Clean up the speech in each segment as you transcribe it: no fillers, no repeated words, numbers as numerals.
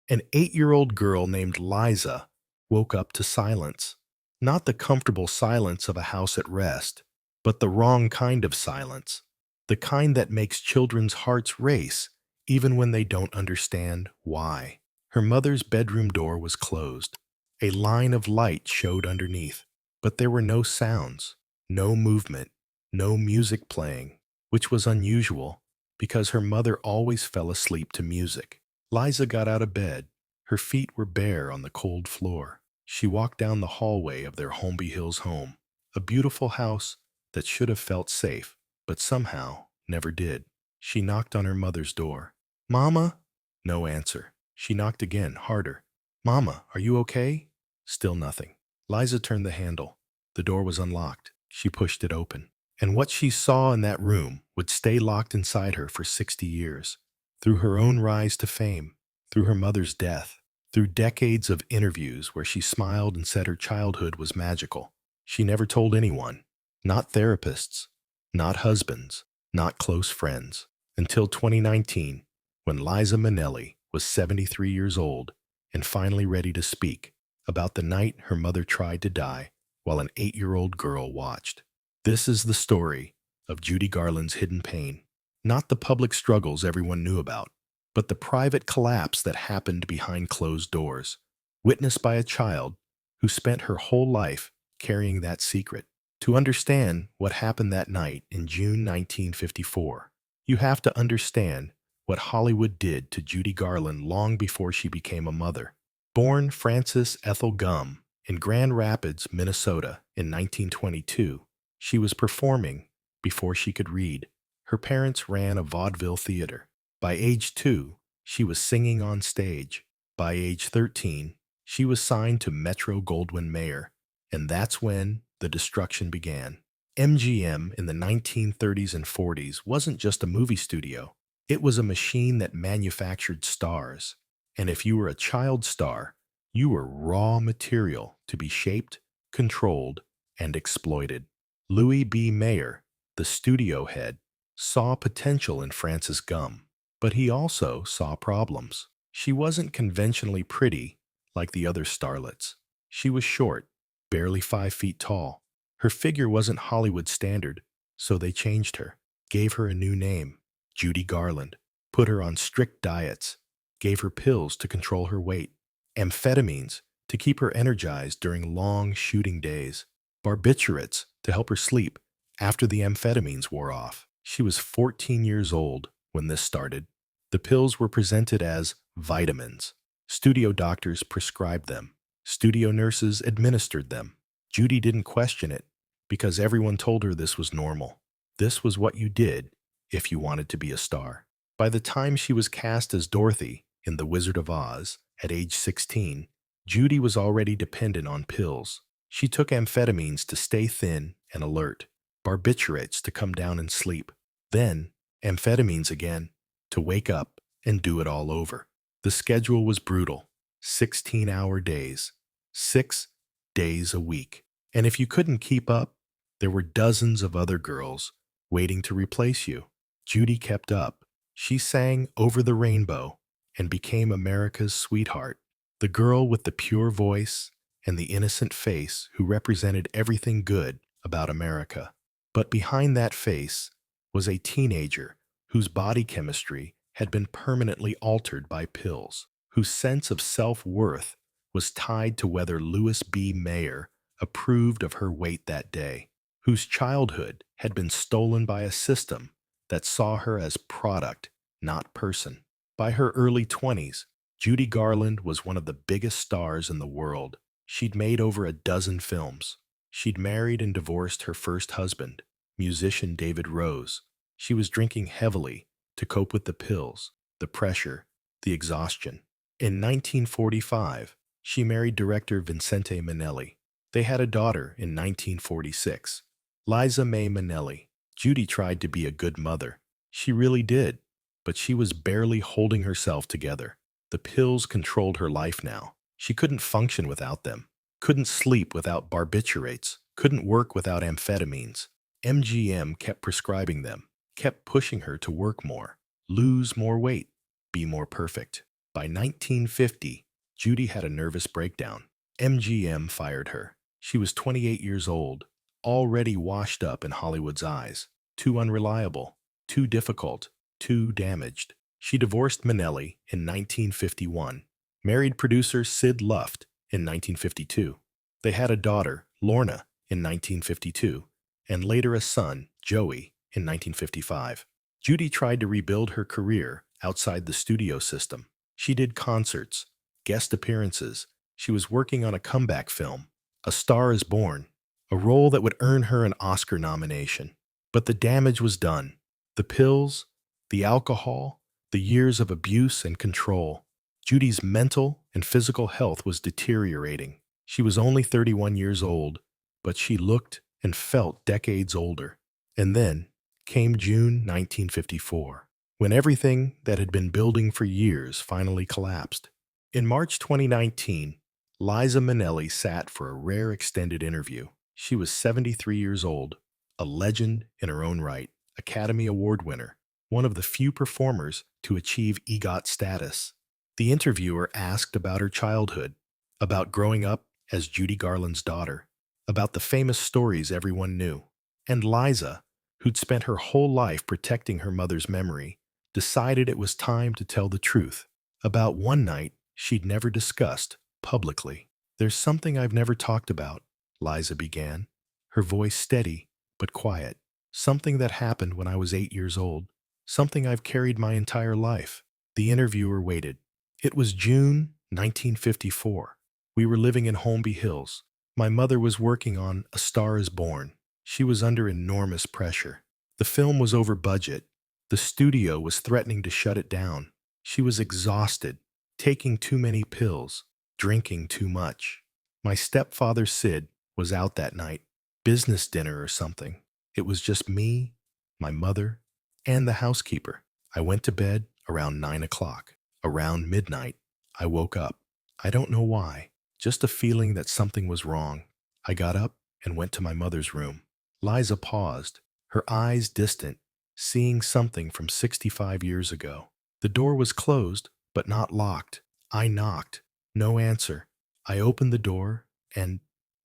An 8-year-old girl named Liza woke up to silence. Not the comfortable silence of a house at rest, but the wrong kind of silence. The kind that makes children's hearts race, even when they don't understand why. Her mother's bedroom door was closed. A line of light showed underneath, but there were no sounds, no movement, no music playing, which was unusual because her mother always fell asleep to music. Liza got out of bed. Her feet were bare on the cold floor. She walked down the hallway of their Holmby Hills home, a beautiful house that should have felt safe, but somehow never did. She knocked on her mother's door. "Mama?" No answer. She knocked again, harder. "Mama, are you okay?" Still nothing. Liza turned the handle. The door was unlocked. She pushed it open. And what she saw in that room would stay locked inside her for 60 years. Through her own rise to fame, through her mother's death, through decades of interviews where she smiled and said her childhood was magical. She never told anyone, not therapists, not husbands, not close friends, until 2019, when Liza Minnelli was 73 years old and finally ready to speak about the night her mother tried to die while an 8-year-old girl watched. This is the story of Judy Garland's hidden pain, not the public struggles everyone knew about, but the private collapse that happened behind closed doors, witnessed by a child who spent her whole life carrying that secret. To understand what happened that night in June 1954, you have to understand what Hollywood did to Judy Garland long before she became a mother. Born Frances Ethel Gumm in Grand Rapids, Minnesota in 1922, she was performing before she could read. Her parents ran a vaudeville theater. By age 2, she was singing on stage. By age 13, she was signed to Metro-Goldwyn-Mayer, and that's when the destruction began. MGM in the 1930s and 40s wasn't just a movie studio. It was a machine that manufactured stars. And if you were a child star, you were raw material to be shaped, controlled, and exploited. Louis B. Mayer, the studio head, saw potential in Frances Gumm, but he also saw problems. She wasn't conventionally pretty like the other starlets. She was short, barely 5 feet tall. Her figure wasn't Hollywood standard, so they changed her, gave her a new name, Judy Garland, put her on strict diets, gave her pills to control her weight, amphetamines to keep her energized during long shooting days, barbiturates to help her sleep after the amphetamines wore off. She was 14 years old when this started. The pills were presented as vitamins. Studio doctors prescribed them. Studio nurses administered them. Judy didn't question it because everyone told her this was normal. This was what you did if you wanted to be a star. By the time she was cast as Dorothy in The Wizard of Oz at age 16, Judy was already dependent on pills. She took amphetamines to stay thin and alert, barbiturates to come down and sleep, then amphetamines again to wake up and do it all over. The schedule was brutal, 16-hour days, 6 days a week. And if you couldn't keep up, there were dozens of other girls waiting to replace you. Judy kept up. She sang Over the Rainbow and became America's sweetheart, the girl with the pure voice and the innocent face who represented everything good about America. But behind that face was a teenager whose body chemistry had been permanently altered by pills, whose sense of self-worth was tied to whether Louis B. Mayer approved of her weight that day, whose childhood had been stolen by a system that saw her as product, not person. By her early 20s, Judy Garland was one of the biggest stars in the world. She'd made over a dozen films. She'd married and divorced her first husband, musician David Rose. She was drinking heavily to cope with the pills, the pressure, the exhaustion. In 1945, she married director Vincente Minnelli. They had a daughter in 1946, Liza May Minnelli. Judy tried to be a good mother. She really did, but she was barely holding herself together. The pills controlled her life now. She couldn't function without them, couldn't sleep without barbiturates, couldn't work without amphetamines. MGM kept prescribing them, kept pushing her to work more, lose more weight, be more perfect. By 1950, Judy had a nervous breakdown. MGM fired her. She was 28 years old, already washed up in Hollywood's eyes. Too unreliable, too difficult, too damaged. She divorced Minnelli in 1951, married producer Sid Luft in 1952. They had a daughter, Lorna, in 1952, and later a son, Joey, in 1955. Judy tried to rebuild her career outside the studio system. She did concerts, guest appearances. She was working on a comeback film, A Star is Born, a role that would earn her an Oscar nomination. But the damage was done. The pills, the alcohol, the years of abuse and control. Judy's mental and physical health was deteriorating. She was only 31 years old, but she looked and felt decades older. And then came June 1954, when everything that had been building for years finally collapsed. In March 2019, Liza Minnelli sat for a rare extended interview. She was 73 years old, a legend in her own right, Academy Award winner, one of the few performers to achieve EGOT status. The interviewer asked about her childhood, about growing up as Judy Garland's daughter, about the famous stories everyone knew. And Liza, who'd spent her whole life protecting her mother's memory, decided it was time to tell the truth about one night she'd never discussed publicly. "There's something I've never talked about," Liza began, her voice steady but quiet. "Something that happened when I was 8 years old. Something I've carried my entire life." The interviewer waited. It was June 1954. We were living in Holmby Hills. My mother was working on A Star is Born. She was under enormous pressure. The film was over budget. The studio was threatening to shut it down. She was exhausted, taking too many pills, drinking too much. My stepfather, Sid, was out that night, business dinner or something. It was just me, my mother, and the housekeeper. I went to bed around 9 o'clock. Around midnight, I woke up. I don't know why, just a feeling that something was wrong. I got up and went to my mother's room. Liza paused, her eyes distant, seeing something from 65 years ago. The door was closed, but not locked. I knocked. No answer. I opened the door, and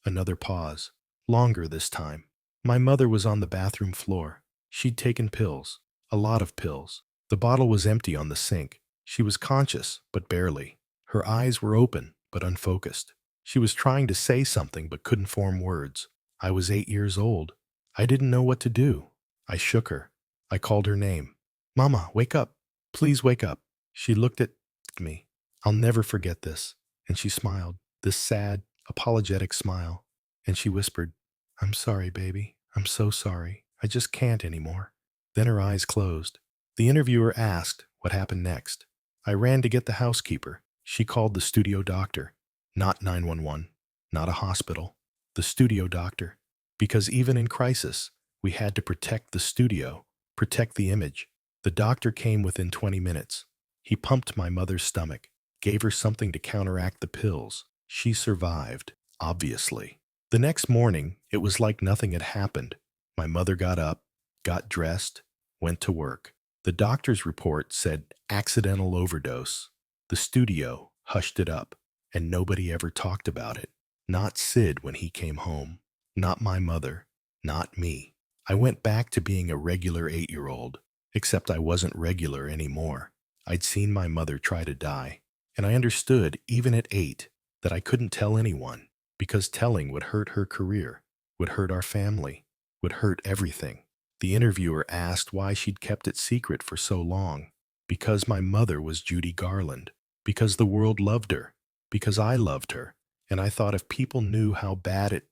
another pause. Longer this time. My mother was on the bathroom floor. She'd taken pills. A lot of pills. The bottle was empty on the sink. She was conscious, but barely. Her eyes were open, but unfocused. She was trying to say something, but couldn't form words. I was 8 years old. I didn't know what to do. I shook her. I called her name. "Mama, wake up. Please wake up." She looked at me. I'll never forget this. And she smiled, this sad, apologetic smile. And she whispered, "I'm sorry, baby. I'm so sorry. I just can't anymore." Then her eyes closed. The interviewer asked what happened next. I ran to get the housekeeper. She called the studio doctor. Not 911, not a hospital. The studio doctor. Because even in crisis, we had to protect the studio, protect the image. The doctor came within 20 minutes. He pumped my mother's stomach, gave her something to counteract the pills. She survived, obviously. The next morning, it was like nothing had happened. My mother got up, got dressed, went to work. The doctor's report said accidental overdose. The studio hushed it up, and nobody ever talked about it. Not Sid when he came home. Not my mother. Not me. I went back to being a regular 8-year-old, except I wasn't regular anymore. I'd seen my mother try to die, and I understood, even at 8, that I couldn't tell anyone, because telling would hurt her career, would hurt our family, would hurt everything. The interviewer asked why she'd kept it secret for so long. Because my mother was Judy Garland. Because the world loved her. Because I loved her. And I thought if people knew how bad it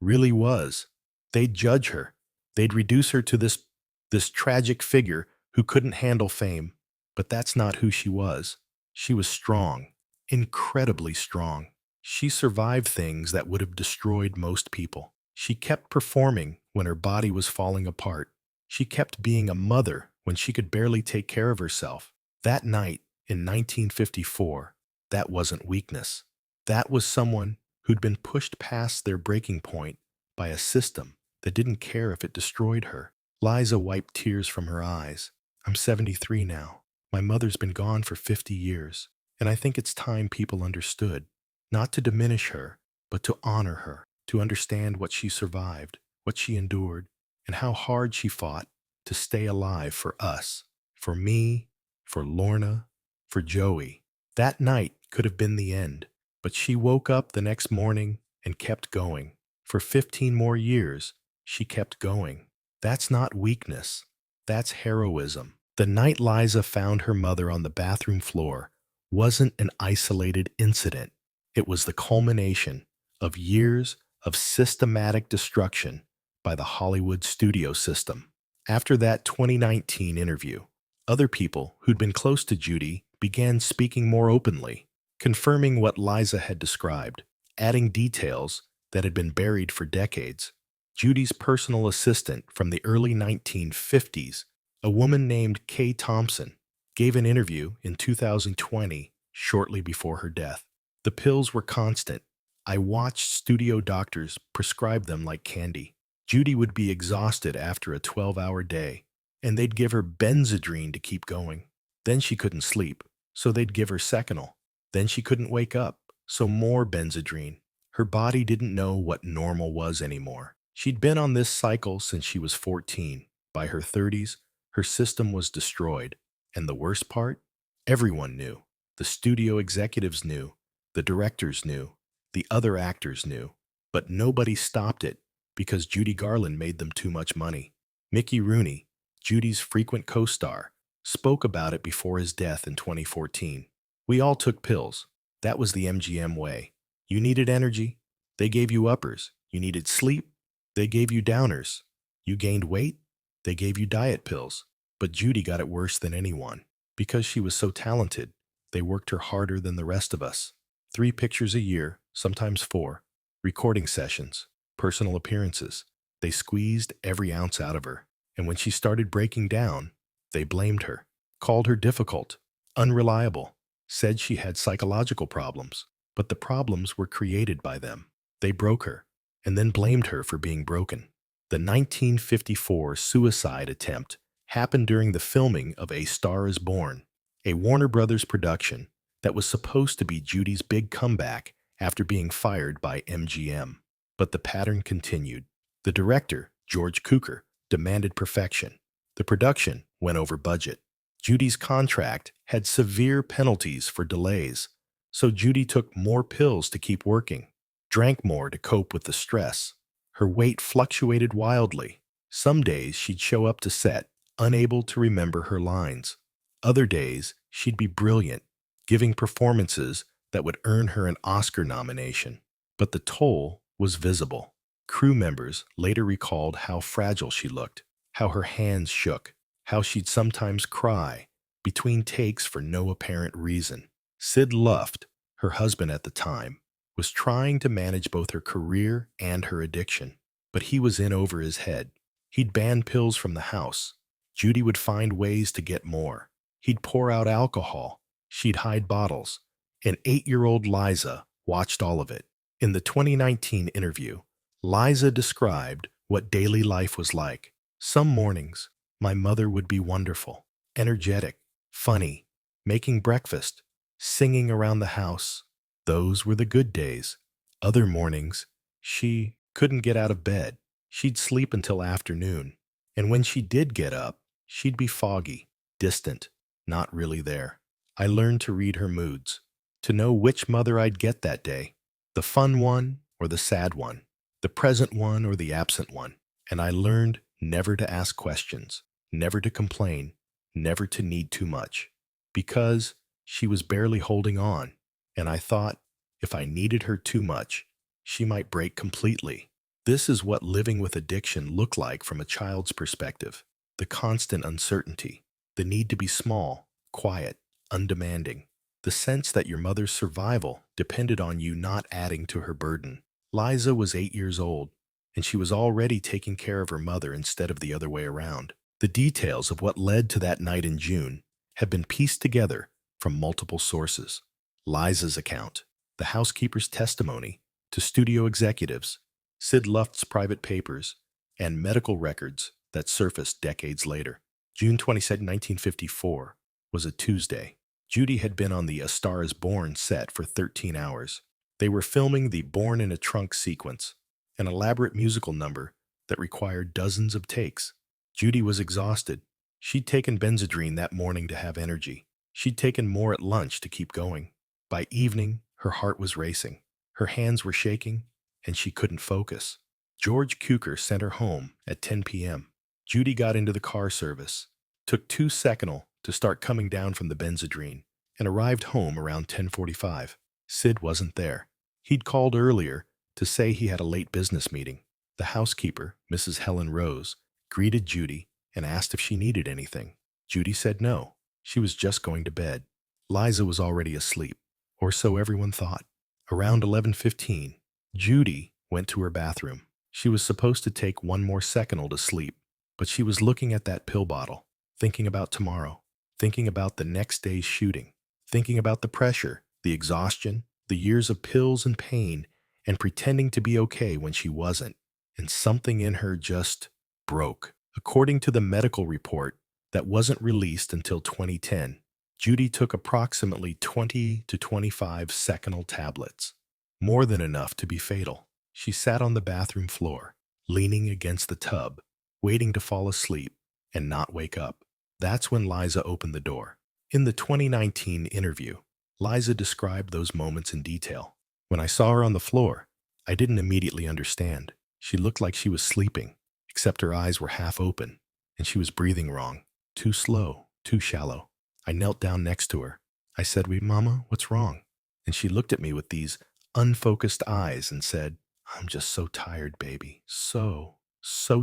really was, they'd judge her. They'd reduce her to this tragic figure who couldn't handle fame. But that's not who she was. She was strong, incredibly strong. She survived things that would have destroyed most people. She kept performing when her body was falling apart. She kept being a mother when she could barely take care of herself. That night in 1954, that wasn't weakness. That was someone who'd been pushed past their breaking point by a system that didn't care if it destroyed her. Liza wiped tears from her eyes. "I'm 73 now. My mother's been gone for 50 years, and I think it's time people understood, not to diminish her, but to honor her, to understand what she survived, what she endured, and how hard she fought to stay alive for us, for me, for Lorna, for Joey. That night could have been the end, but she woke up the next morning and kept going. For 15 more years, she kept going. That's not weakness. That's heroism. The night Liza found her mother on the bathroom floor wasn't an isolated incident. It was the culmination of years of systematic destruction by the Hollywood studio system. After that 2019 interview, other people who'd been close to Judy began speaking more openly, confirming what Liza had described, adding details that had been buried for decades. Judy's personal assistant from the early 1950s, a woman named Kay Thompson, gave an interview in 2020, shortly before her death. The pills were constant. I watched studio doctors prescribe them like candy. Judy would be exhausted after a 12-hour day, and they'd give her Benzedrine to keep going. Then she couldn't sleep, so they'd give her Seconal. Then she couldn't wake up, so more Benzedrine. Her body didn't know what normal was anymore. She'd been on this cycle since she was 14. By her 30s, her system was destroyed. And the worst part? Everyone knew. The studio executives knew. The directors knew. The other actors knew. But nobody stopped it because Judy Garland made them too much money. Mickey Rooney, Judy's frequent co-star, spoke about it before his death in 2014. We all took pills. That was the MGM way. You needed energy? They gave you uppers. You needed sleep? They gave you downers. You gained weight? They gave you diet pills. But Judy got it worse than anyone. Because she was so talented, they worked her harder than the rest of us. 3 pictures a year, sometimes 4. Recording sessions, personal appearances. They squeezed every ounce out of her. And when she started breaking down, they blamed her, called her difficult, unreliable, said she had psychological problems. But the problems were created by them. They broke her, and then blamed her for being broken. The 1954 suicide attempt happened during the filming of A Star is Born, a Warner Brothers production that was supposed to be Judy's big comeback after being fired by MGM. But the pattern continued. The director, George Cukor, demanded perfection. The production went over budget. Judy's contract had severe penalties for delays, so Judy took more pills to keep working, drank more to cope with the stress. Her weight fluctuated wildly. Some days she'd show up to set, unable to remember her lines. Other days, she'd be brilliant, giving performances that would earn her an Oscar nomination. But the toll was visible. Crew members later recalled how fragile she looked, how her hands shook, how she'd sometimes cry between takes for no apparent reason. Sid Luft, her husband at the time, was trying to manage both her career and her addiction, but he was in over his head. He'd ban pills from the house. Judy would find ways to get more. He'd pour out alcohol. She'd hide bottles. And 8-year-old Liza watched all of it. In the 2019 interview, Liza described what daily life was like. Some mornings, my mother would be wonderful, energetic, funny, making breakfast, singing around the house. Those were the good days. Other mornings, she couldn't get out of bed. She'd sleep until afternoon. And when she did get up, she'd be foggy, distant, not really there. I learned to read her moods, to know which mother I'd get that day, the fun one or the sad one, the present one or the absent one. And I learned never to ask questions, never to complain, never to need too much, because she was barely holding on. And I thought, if I needed her too much, she might break completely. This is what living with addiction looked like from a child's perspective. The constant uncertainty, the need to be small, quiet, undemanding, the sense that your mother's survival depended on you not adding to her burden. Liza was 8 years old, and she was already taking care of her mother instead of the other way around. The details of what led to that night in June have been pieced together from multiple sources. Liza's account, the housekeeper's testimony to studio executives, Sid Luft's private papers, and medical records that surfaced decades later. June 22, 1954, was a Tuesday. Judy had been on the A Star is Born set for 13 hours. They were filming the Born in a Trunk sequence, an elaborate musical number that required dozens of takes. Judy was exhausted. She'd taken Benzedrine that morning to have energy. She'd taken more at lunch to keep going. By evening, her heart was racing. Her hands were shaking, and she couldn't focus. George Cukor sent her home at 10 p.m. Judy got into the car service, took 2 seconds to start coming down from the Benzedrine, and arrived home around 10:45. Sid wasn't there. He'd called earlier to say he had a late business meeting. The housekeeper, Mrs. Helen Rose, greeted Judy and asked if she needed anything. Judy said no. She was just going to bed. Liza was already asleep, or so everyone thought. Around 11:15, Judy went to her bathroom. She was supposed to take 1 more second to sleep, but she was looking at that pill bottle, thinking about tomorrow, thinking about the next day's shooting, thinking about the pressure, the exhaustion, the years of pills and pain, and pretending to be okay when she wasn't. And something in her just broke. According to the medical report that wasn't released until 2010, Judy took approximately 20 to 25 Seconal tablets, more than enough to be fatal. She sat on the bathroom floor, leaning against the tub, waiting to fall asleep and not wake up. That's when Liza opened the door. In the 2019 interview, Liza described those moments in detail. When I saw her on the floor, I didn't immediately understand. She looked like she was sleeping, except her eyes were half open, and she was breathing wrong, too slow, too shallow. I knelt down next to her. I said, Mama, what's wrong? And she looked at me with these unfocused eyes and said, I'm just so tired, baby. So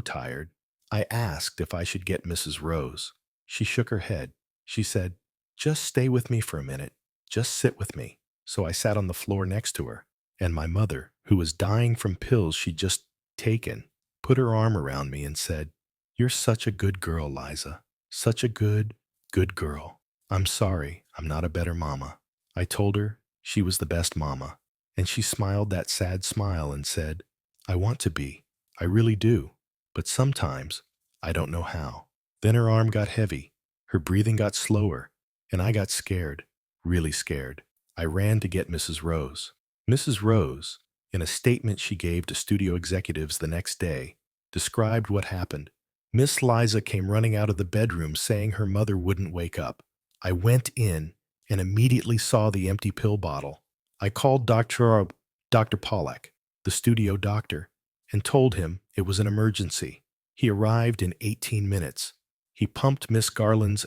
tired. I asked if I should get Mrs. Rose. She shook her head. She said, just stay with me for a minute. Just sit with me. So I sat on the floor next to her, and my mother, who was dying from pills she'd just taken, put her arm around me and said, You're such a good girl, Liza. Such a good girl. I'm sorry I'm not a better mama. I told her she was the best mama, and she smiled that sad smile and said, I want to be. I really do. But sometimes I don't know how. Then her arm got heavy, her breathing got slower, and I got scared, really scared. I ran to get Mrs. Rose. Mrs. Rose, in a statement she gave to studio executives the next day, described what happened. Miss Liza came running out of the bedroom saying her mother wouldn't wake up. I went in and immediately saw the empty pill bottle. I called Dr. Pollack, the studio doctor, and told him it was an emergency. He arrived in 18 minutes. He pumped Miss Garland's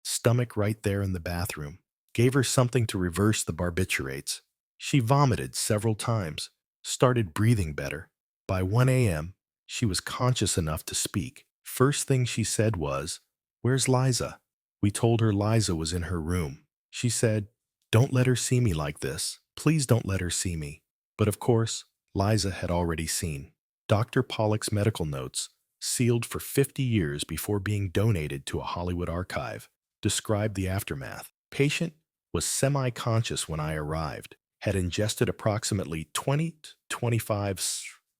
stomach right there in the bathroom, gave her something to reverse the barbiturates. She vomited several times, started breathing better. By 1 a.m., she was conscious enough to speak. First thing she said was, Where's Liza? We told her Liza was in her room. She said, Don't let her see me like this. Please don't let her see me. But of course, Liza had already seen. Dr. Pollack's medical notes, sealed for 50 years before being donated to a Hollywood archive, described the aftermath. Patient was semi-conscious when I arrived, had ingested approximately 20 to 25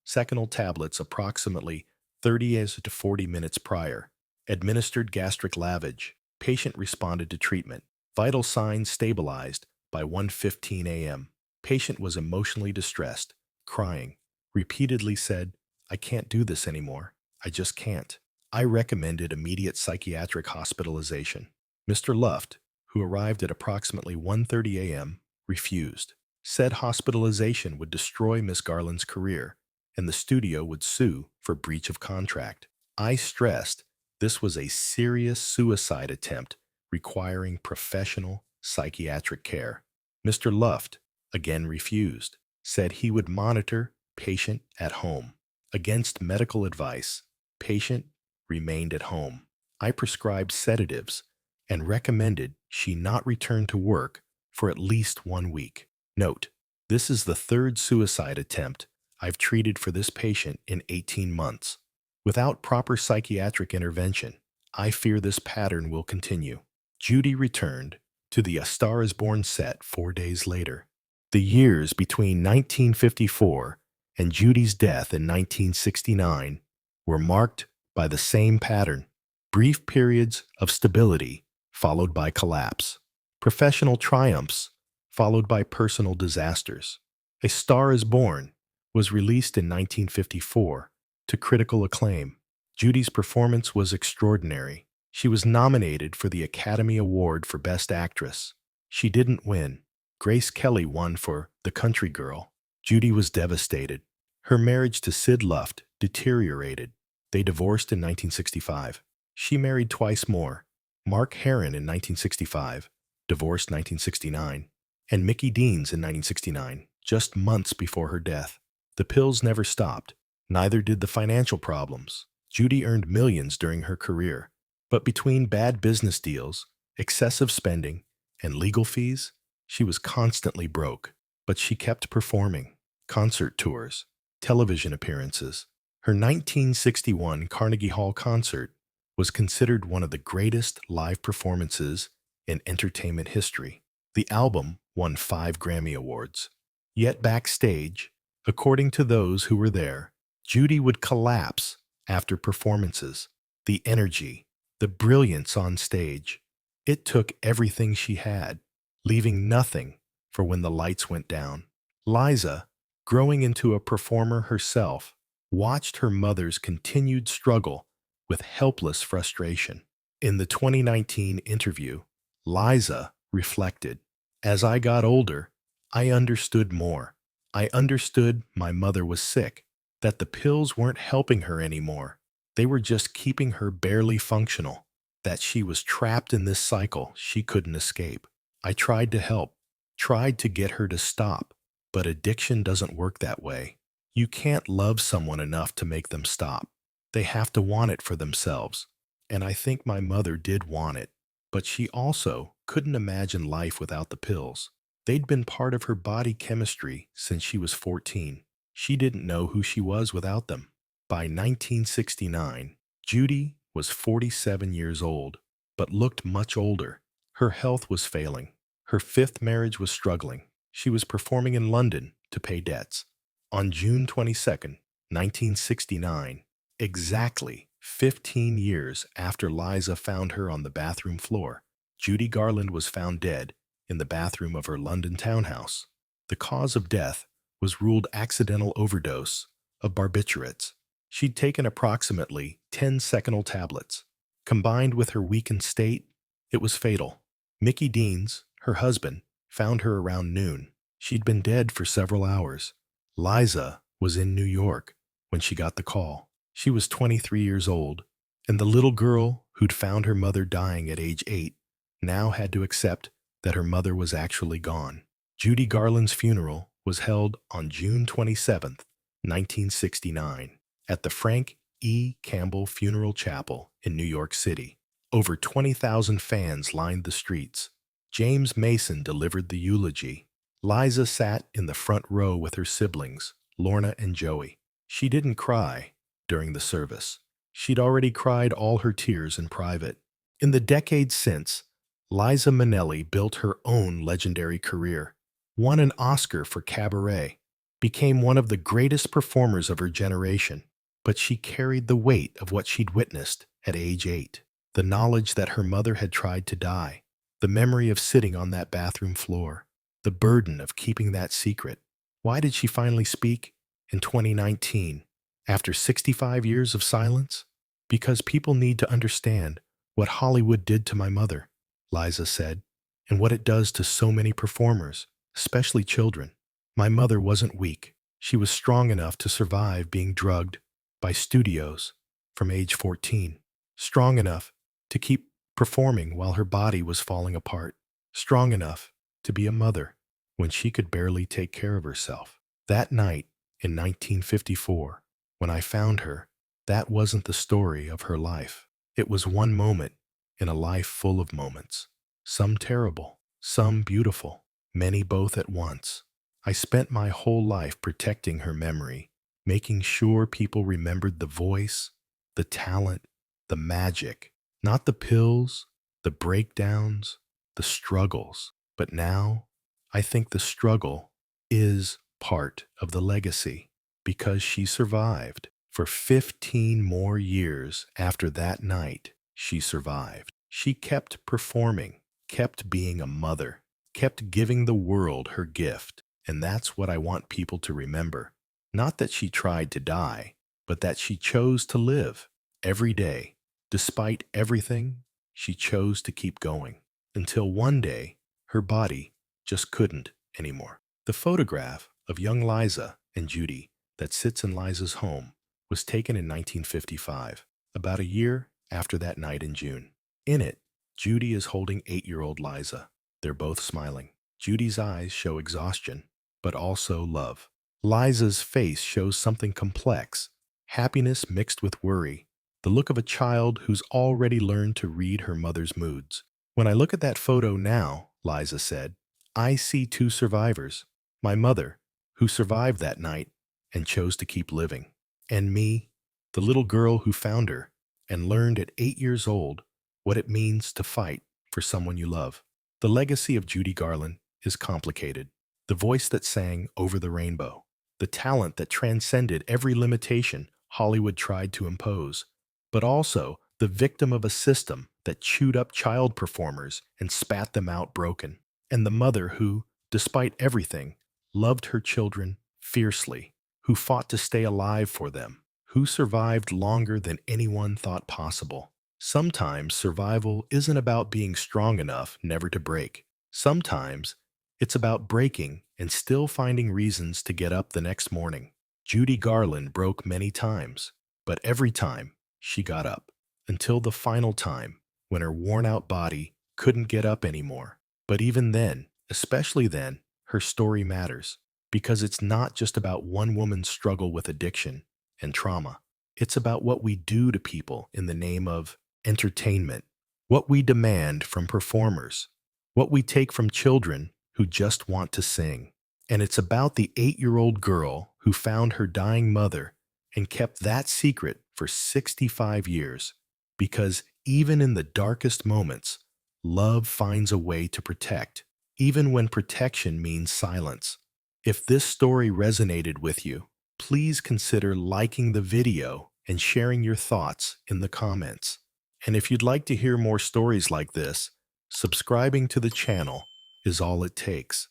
Seconal tablets approximately 30 to 40 minutes prior, administered gastric lavage. Patient responded to treatment. Vital signs stabilized by 1:15 a.m. Patient was emotionally distressed, crying, repeatedly said, I can't do this anymore. I just can't. I recommended immediate psychiatric hospitalization. Mr. Luft, who arrived at approximately 1:30 a.m., refused. Said hospitalization would destroy Miss Garland's career, and the studio would sue for breach of contract. I stressed this was a serious suicide attempt requiring professional psychiatric care. Mr. Luft again refused, said he would monitor patient at home. Against medical advice, patient remained at home. I prescribed sedatives and recommended she not return to work for at least 1 week. Note, this is the 3rd suicide attempt I've treated for this patient in 18 months. Without proper psychiatric intervention, I fear this pattern will continue. Judy returned to the A Star is Born set 4 days later. The years between 1954 and Judy's death in 1969 were marked by the same pattern: brief periods of stability followed by collapse. Professional triumphs, followed by personal disasters. A Star is Born was released in 1954 to critical acclaim. Judy's performance was extraordinary. She was nominated for the Academy Award for Best Actress. She didn't win. Grace Kelly won for The Country Girl. Judy was devastated. Her marriage to Sid Luft deteriorated. They divorced in 1965. She married twice more. Mark Herron in 1965, divorced 1969, and Mickey Deans in 1969, just months before her death. The pills never stopped. Neither did the financial problems. Judy earned millions during her career, but between bad business deals, excessive spending, and legal fees, she was constantly broke. But she kept performing. Concert tours, television appearances. Her 1961 Carnegie Hall concert was considered one of the greatest live performances in entertainment history. The album won 5 Grammy Awards. Yet backstage, according to those who were there, Judy would collapse after performances. The energy, the brilliance on stage. It took everything she had, leaving nothing for when the lights went down. Liza, growing into a performer herself, watched her mother's continued struggle with helpless frustration. In the 2019 interview, Liza reflected, "As I got older, I understood more. I understood my mother was sick, that the pills weren't helping her anymore. They were just keeping her barely functional, that she was trapped in this cycle she couldn't escape. I tried to help, tried to get her to stop, but addiction doesn't work that way. You can't love someone enough to make them stop. They have to want it for themselves. And I think my mother did want it, but she also couldn't imagine life without the pills. They'd been part of her body chemistry since she was 14. She didn't know who she was without them." By 1969, Judy was 47 years old, but looked much older. Her health was failing. Her 5th marriage was struggling. She was performing in London to pay debts. On June 22, 1969, exactly 15 years after Liza found her on the bathroom floor, Judy Garland was found dead in the bathroom of her London townhouse. The cause of death was ruled accidental overdose of barbiturates. She'd taken approximately 10 Seconal tablets. Combined with her weakened state, it was fatal. Mickey Deans, her husband, found her around noon. She'd been dead for several hours. Liza was in New York when she got the call. She was 23 years old, and the little girl who'd found her mother dying at age 8 now had to accept that her mother was actually gone. Judy Garland's funeral was held on June 27, 1969, at the Frank E. Campbell Funeral Chapel in New York City. Over 20,000 fans lined the streets. James Mason delivered the eulogy. Liza sat in the front row with her siblings, Lorna and Joey. She didn't cry during the service. She'd already cried all her tears in private. In the decades since, Liza Minnelli built her own legendary career, won an Oscar for Cabaret, became one of the greatest performers of her generation, but she carried the weight of what she'd witnessed at age 8. The knowledge that her mother had tried to die, the memory of sitting on that bathroom floor, the burden of keeping that secret. Why did she finally speak in 2019, after 65 years of silence? Because people need to understand what Hollywood did to my mother, Liza said, and what it does to so many performers, especially children. My mother wasn't weak. She was strong enough to survive being drugged by studios from age 14. Strong enough to keep performing while her body was falling apart. Strong enough to be a mother when she could barely take care of herself. That night in 1954, when I found her, that wasn't the story of her life. It was one moment in a life full of moments. Some terrible, some beautiful, many both at once. I spent my whole life protecting her memory, making sure people remembered the voice, the talent, the magic, not the pills, the breakdowns, the struggles. But now, I think the struggle is part of the legacy, because she survived. For 15 more years after that night, she survived. She kept performing, kept being a mother, kept giving the world her gift. And that's what I want people to remember. Not that she tried to die, but that she chose to live every day. Despite everything, she chose to keep going until one day her body just couldn't anymore. The photograph of young Liza and Judy that sits in Liza's home was taken in 1955, about a year after that night in June. In it, Judy is holding 8-year-old Liza. They're both smiling. Judy's eyes show exhaustion, but also love. Liza's face shows something complex, happiness mixed with worry, the look of a child who's already learned to read her mother's moods. When I look at that photo now, Liza said, I see two survivors. My mother, who survived that night and chose to keep living, and me, the little girl who found her and learned at 8 years old what it means to fight for someone you love. The legacy of Judy Garland is complicated. The voice that sang Over the Rainbow, the talent that transcended every limitation Hollywood tried to impose, but also the victim of a system that chewed up child performers and spat them out broken, and the mother who, despite everything, loved her children fiercely, who fought to stay alive for them, who survived longer than anyone thought possible. Sometimes survival isn't about being strong enough never to break. Sometimes it's about breaking and still finding reasons to get up the next morning. Judy Garland broke many times, but every time she got up, until the final time when her worn-out body couldn't get up anymore. But even then, especially then, her story matters, because it's not just about one woman's struggle with addiction and trauma. It's about what we do to people in the name of entertainment, what we demand from performers, what we take from children who just want to sing. And it's about the 8-year-old girl who found her dying mother and kept that secret for 65 years. Because even in the darkest moments, love finds a way to protect, even when protection means silence. If this story resonated with you, please consider liking the video and sharing your thoughts in the comments. And if you'd like to hear more stories like this, subscribing to the channel is all it takes.